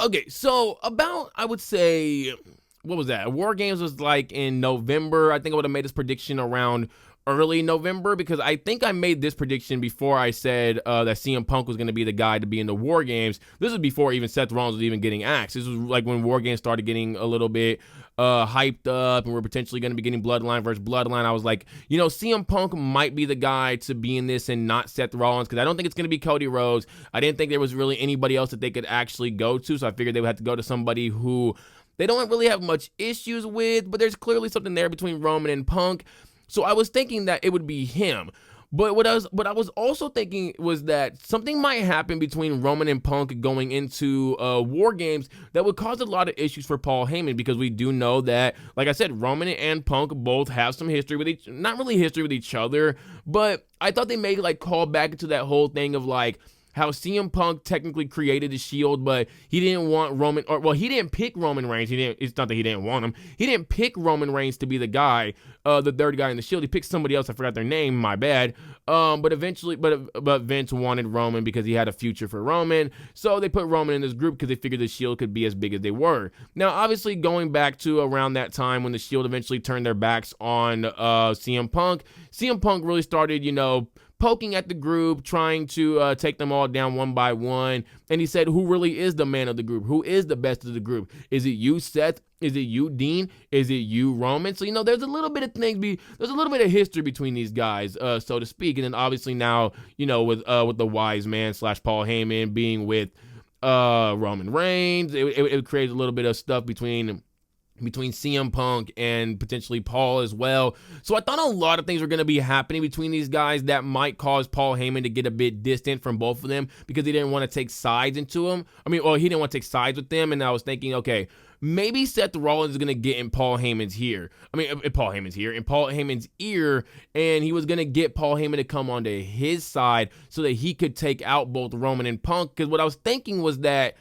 Okay, so about, I would say, what was that? War Games was like in November. I think I would have made this prediction around early November because I think I made this prediction before I said that CM Punk was going to be the guy to be in the War Games. This was before even Seth Rollins was even getting axed. This was like when War Games started getting a little bit hyped up and we're potentially going to be getting Bloodline versus Bloodline. I was like, CM Punk might be the guy to be in this and not Seth Rollins because I don't think it's going to be Cody Rhodes. I didn't think there was really anybody else that they could actually go to, so I figured they would have to go to somebody who they don't really have much issues with, but there's clearly something there between Roman and Punk. So I was thinking that it would be him. But what I was also thinking was that something might happen between Roman and Punk going into War Games that would cause a lot of issues for Paul Heyman, because we do know that, like I said, Roman and Punk both have some history with not really history with each other, but I thought they may like call back into that whole thing of like how CM Punk technically created the Shield, but he didn't want Roman, he didn't pick Roman Reigns. It's not that he didn't want him. He didn't pick Roman Reigns to be the guy, the third guy in the Shield. He picked somebody else. I forgot their name. My bad. But Vince wanted Roman because he had a future for Roman. So they put Roman in this group because they figured the Shield could be as big as they were. Now, obviously, going back to around that time when the Shield eventually turned their backs on CM Punk really started, poking at the group, trying to take them all down one by one. And he said, who really is the man of the group? Who is the best of the group? Is it you, Seth? Is it you, Dean? Is it you, Roman? So, there's a little bit of there's a little bit of history between these guys, so to speak. And then obviously now, with the wise man / Paul Heyman being with Roman Reigns, it creates a little bit of stuff between CM Punk and potentially Paul as well. So I thought a lot of things were going to be happening between these guys that might cause Paul Heyman to get a bit distant from both of them because he didn't want to take sides into them. He didn't want to take sides with them. And I was thinking, okay, maybe Seth Rollins is going to get in Paul Heyman's ear. In Paul Heyman's ear, and he was going to get Paul Heyman to come onto his side so that he could take out both Roman and Punk. Because what I was thinking was that,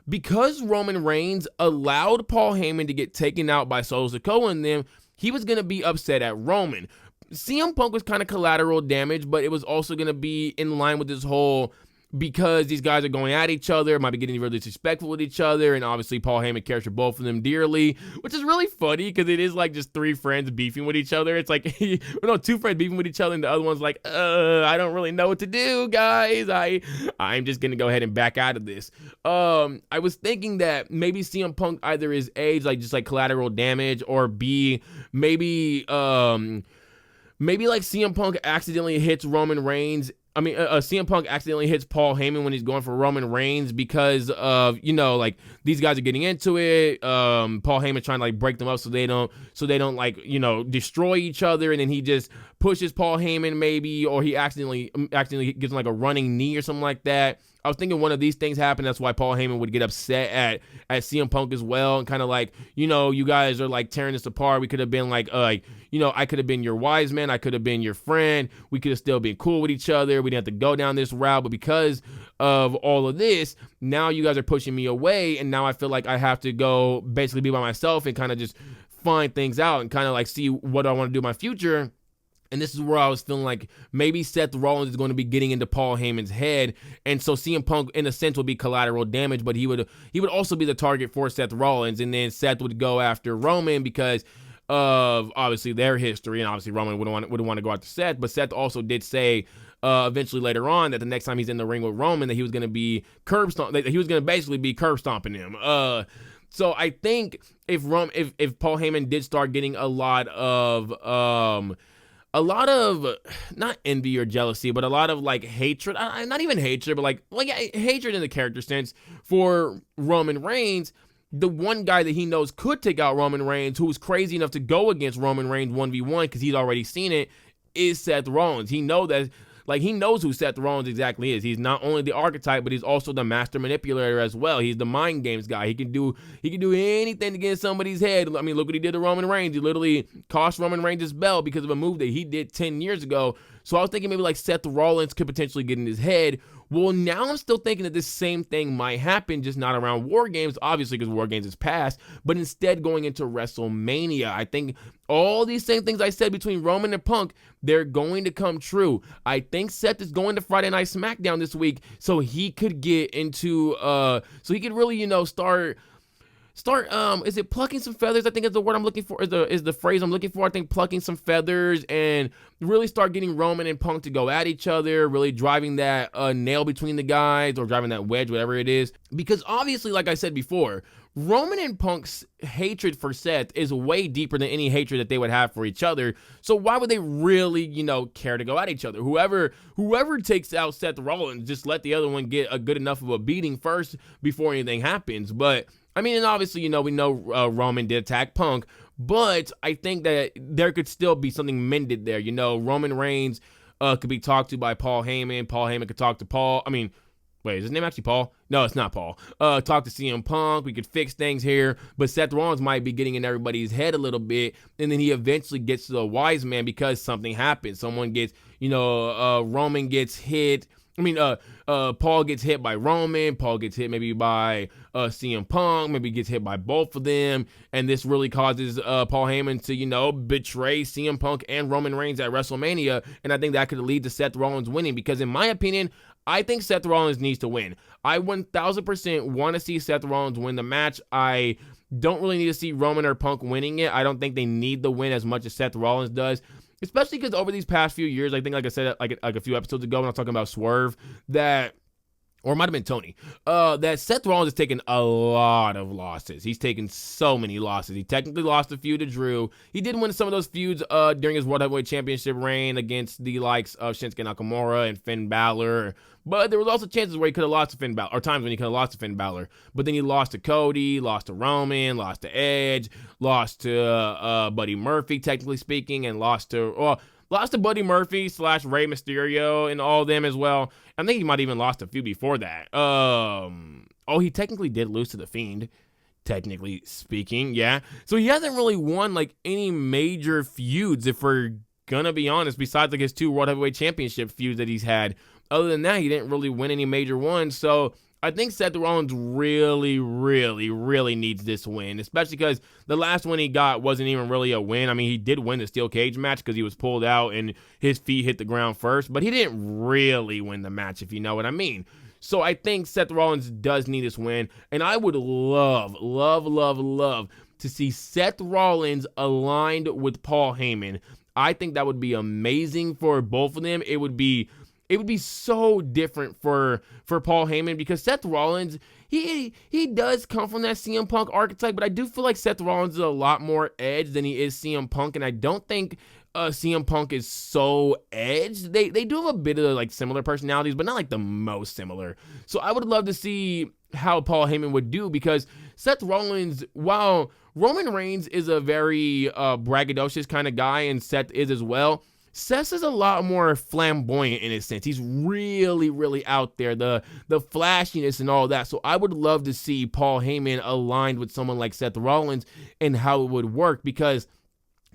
because Roman Reigns allowed Paul Heyman to get taken out by Solo Sikoa and them, he was going to be upset at Roman. CM Punk was kind of collateral damage, but it was also going to be in line with this whole, because these guys are going at each other, might be getting really disrespectful with each other, and obviously Paul Heyman cares for both of them dearly, which is really funny because it is like just three friends beefing with each other. It's like, two friends beefing with each other, and the other one's like, I don't really know what to do, guys. I'm just gonna go ahead and back out of this. I was thinking that maybe CM Punk either is A, like just like collateral damage, or B, maybe like CM Punk accidentally hits Roman Reigns. CM Punk accidentally hits Paul Heyman when he's going for Roman Reigns because of, like these guys are getting into it. Paul Heyman trying to like break them up so they don't like, destroy each other. And then he just pushes Paul Heyman maybe, or he accidentally gives him like a running knee or something like that. I was thinking one of these things happened. That's why Paul Heyman would get upset at CM Punk as well. And kind of like, you guys are like tearing this apart. We could have been like, I could have been your wise man. I could have been your friend. We could have still been cool with each other. We didn't have to go down this route. But because of all of this, now you guys are pushing me away. And now I feel like I have to go basically be by myself and kind of just find things out and kind of like see what I want to do in my future. And this is where I was feeling like maybe Seth Rollins is going to be getting into Paul Heyman's head. And so CM Punk, in a sense, would be collateral damage, but he would also be the target for Seth Rollins. And then Seth would go after Roman because of, obviously, their history. And obviously, Roman wouldn't want to go after Seth. But Seth also did say eventually later on that the next time he's in the ring with Roman, that he was going to be basically be curb stomping him. So I think if Paul Heyman did start getting a lot of not envy or jealousy, but a lot of like hatred, not even hatred, but like hatred in the character sense for Roman Reigns, the one guy that he knows could take out Roman Reigns, who was crazy enough to go against Roman Reigns 1v1 because he's already seen it, is Seth Rollins. He knows who Seth Rollins exactly is. He's not only the archetype, but he's also the master manipulator as well. He's the mind games guy. He can do anything to get in somebody's head. Look what he did to Roman Reigns. He literally cost Roman Reigns his belt because of a move that he did 10 years ago. So I was thinking maybe like Seth Rollins could potentially get in his head, Well, now I'm still thinking that this same thing might happen, just not around War Games, obviously, because War Games is past, but instead going into WrestleMania. I think all these same things I said between Roman and Punk, they're going to come true. I think Seth is going to Friday Night SmackDown this week, so he could get into, so he could really, start is it plucking some feathers? I think is the word I'm looking for, is the phrase I'm looking for. I think plucking some feathers and really start getting Roman and Punk to go at each other, really driving that nail between the guys, or driving that wedge, whatever it is. Because obviously, like I said before, Roman and Punk's hatred for Seth is way deeper than any hatred that they would have for each other. So why would they really, care to go at each other? Whoever takes out Seth Rollins, just let the other one get a good enough of a beating first before anything happens. But I mean, and obviously, we know Roman did attack Punk, but I think that there could still be something mended there. Roman Reigns could be talked to by Paul Heyman. Paul Heyman could talk to Paul. I mean, wait, is his name actually Paul? No, it's not Paul. Talk to CM Punk. We could fix things here. But Seth Rollins might be getting in everybody's head a little bit, and then he eventually gets to the wise man because something happens. Someone gets, Roman gets hit. Paul gets hit by Roman. Paul gets hit maybe by CM Punk. Maybe gets hit by both of them. And this really causes Paul Heyman to, betray CM Punk and Roman Reigns at WrestleMania. And I think that could lead to Seth Rollins winning because, in my opinion, I think Seth Rollins needs to win. I 1000% want to see Seth Rollins win the match. I don't really need to see Roman or Punk winning it. I don't think they need the win as much as Seth Rollins does. Especially because over these past few years, I think, like I said, like a few episodes ago when I was talking about Swerve, or it might have been Tony, that Seth Rollins has taken a lot of losses. He's taken so many losses. He technically lost a feud to Drew. He did win some of those feuds during his World Heavyweight Championship reign against the likes of Shinsuke Nakamura and Finn Balor. But there was also chances where he could have lost to Finn Balor, or times when he could have lost to Finn Balor. But then he lost to Cody, lost to Roman, lost to Edge, lost to Buddy Murphy, technically speaking, and lost to Buddy Murphy / Rey Mysterio and all of them as well. I think he might have even lost a few before that. He technically did lose to The Fiend, technically speaking, yeah. So he hasn't really won like any major feuds, if we're gonna be honest, besides like his 2 World Heavyweight Championship feuds that he's had. Other than that, he didn't really win any major ones. So I think Seth Rollins really, really, really needs this win, especially because the last one he got wasn't even really a win. I mean, he did win the steel cage match because he was pulled out and his feet hit the ground first, but he didn't really win the match, if you know what I mean. So I think Seth Rollins does need this win, and I would love, love, love, love to see Seth Rollins aligned with Paul Heyman. I think that would be amazing for both of them. It would be so different for Paul Heyman because Seth Rollins, he does come from that CM Punk archetype, but I do feel like Seth Rollins is a lot more edge than he is CM Punk, and I don't think CM Punk is so edged. They do have a bit of like similar personalities, but not like the most similar. So I would love to see how Paul Heyman would do because Seth Rollins, while Roman Reigns is a very braggadocious kind of guy, and Seth is as well, Seth is a lot more flamboyant in a sense. He's really, really out there, the flashiness and all that. So I would love to see Paul Heyman aligned with someone like Seth Rollins and how it would work because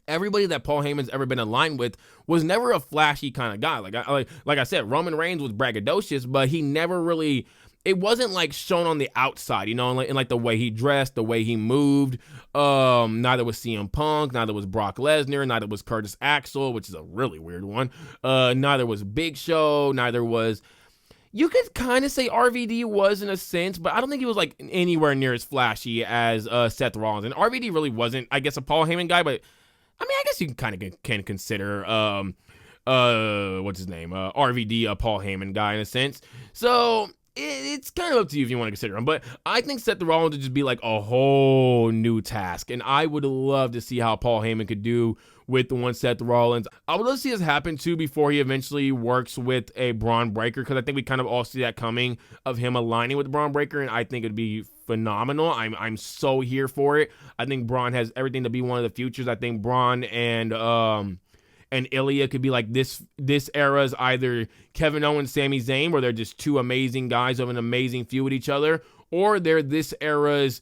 everybody that Paul Heyman's ever been aligned with was never a flashy kind of guy. Like I said, Roman Reigns was braggadocious, but he never really, it wasn't like shown on the outside, in like the way he dressed, the way he moved. Neither was CM Punk, neither was Brock Lesnar, neither was Curtis Axel, which is a really weird one. Neither was Big Show, neither was, you could kind of say RVD was in a sense, but I don't think he was like anywhere near as flashy as Seth Rollins. And RVD really wasn't, I guess, a Paul Heyman guy, but I mean, I guess you can consider what's his name, RVD a Paul Heyman guy in a sense. So it's kind of up to you if you want to consider him, but I think Seth Rollins would just be like a whole new task, and I would love to see how Paul Heyman could do with the one Seth Rollins. I would love to see this happen too before he eventually works with a Braun Breaker, because I think we kind of all see that coming of him aligning with Braun Breaker, and I think it'd be phenomenal. I'm so here for it. I think Braun has everything to be one of the futures. I think Braun and Ilya could be like this era's either Kevin Owens, Sami Zayn, where they're just two amazing guys of an amazing feud with each other, or they're this era's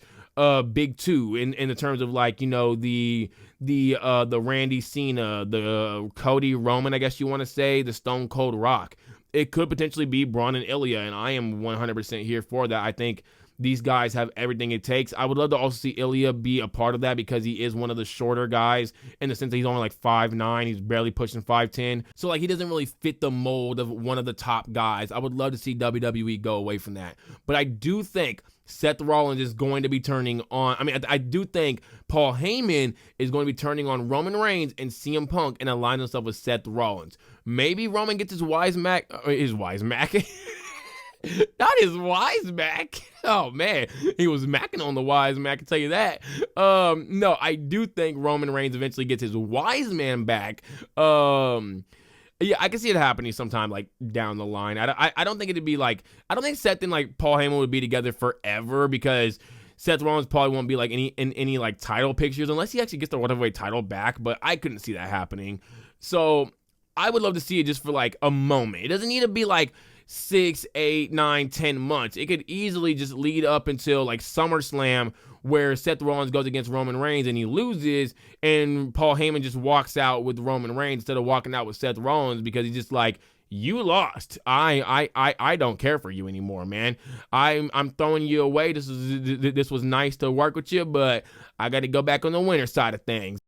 big two in the terms of like, the Randy Cena, the Cody Roman, I guess you want to say, the Stone Cold Rock. it could potentially be Braun and Ilya, and I am 100% here for that. I think these guys have everything it takes. I would love to also see Ilya be a part of that because he is one of the shorter guys in the sense that he's only like 5'9". He's barely pushing 5'10". So like he doesn't really fit the mold of one of the top guys. I would love to see WWE go away from that. But I do think Seth Rollins is going to be turning on. I do think Paul Heyman is going to be turning on Roman Reigns and CM Punk and aligning himself with Seth Rollins. Maybe Roman gets his wise mac. Not his wise Mac. Oh man, he was macking on the wise man, I can tell you that. No, I do think Roman Reigns eventually gets his wise man back. Yeah, I can see it happening sometime like down the line. I don't think it'd be like, I don't think Seth and like Paul Heyman would be together forever because Seth Rollins probably won't be like in any like title pictures unless he actually gets the World title back. But I couldn't see that happening. So I would love to see it just for like a moment. It doesn't need to be like 6, 8, 9, 10 months. It could easily just lead up until like SummerSlam where Seth Rollins goes against Roman Reigns and he loses and Paul Heyman just walks out with Roman Reigns instead of walking out with Seth Rollins because he's just like, you lost. I don't care for you anymore, man. I'm throwing you away. This was nice to work with you, but I got to go back on the winner side of things.